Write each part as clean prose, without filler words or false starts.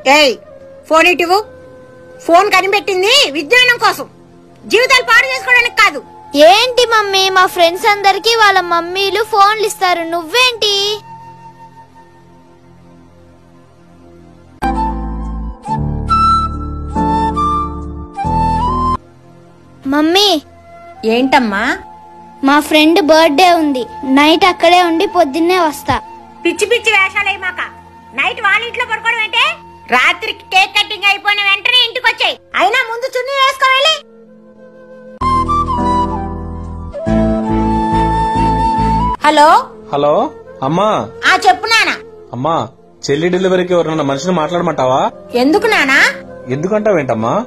ఏయ్ phone ఇటువు. Phone కనిపెట్టింది విజ్ఞానం కోసం, జీవితాలు పాడు చేసుకోవడానికి కాదు. ఏంటి మమ్మీ, మా ఫ్రెండ్స్ అందరికి వాళ్ళ మమ్మీలు ఫోన్లు ఇస్తారు, నువ్వేంటి? మమ్మీ. ఏంటమ్మా? మా ఫ్రెండ్ బర్త్డే ఉంది, నైట్ అక్కడే ఉండి పొద్దున్నే వస్తా. పిచ్చి పిచ్చి వేషాలు మాక. నైట్ వాళ్ళ ఇంట్లో పడుకోవడం అంటే? రాత్రికి కేక్ కటింగ్ అయిపోయిన వెంటనే ఇంటికి వచ్చాయి. అయినా ముందు చున్నీ వేసుకోవాలి. హలో హలో అమ్మా. చెప్పు నానా. అమ్మా, చెల్లి డెలివరీకి ఎవరన్నా మనిషిని మాట్లాడమంటావా? ఎందుకు నానా? ఎందుకంటావేంటమ్మా?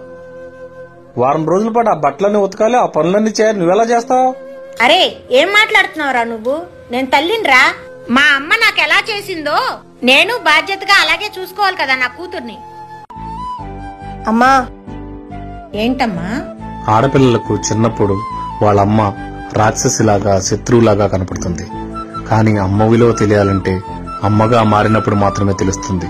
వారం రోజుల పాటు ఆ బట్టలన్నీ ఉతకాలి, ఆ పనులన్నీ చేయాలి, నువ్వెలా చేస్తావు? అరే ఏం మాట్లాడుతున్నావురా నువ్వు? నేను తల్లినిరా. మా అమ్మ నాకు ఎలా చేసిందో నేను బాధ్యతగా అలాగే చూసుకోవాలి కదా నా కూతుర్ని. అమ్మా. ఏంటమ్మా? ఆడపిల్లలకు చిన్నప్పుడు వాళ్ళమ్మ రాక్షసిలాగా, శత్రువులాగా కనపడుతుంది. కానీ అమ్మ విలువ తెలియాలంటే అమ్మగా మారినప్పుడు మాత్రమే తెలుస్తుంది.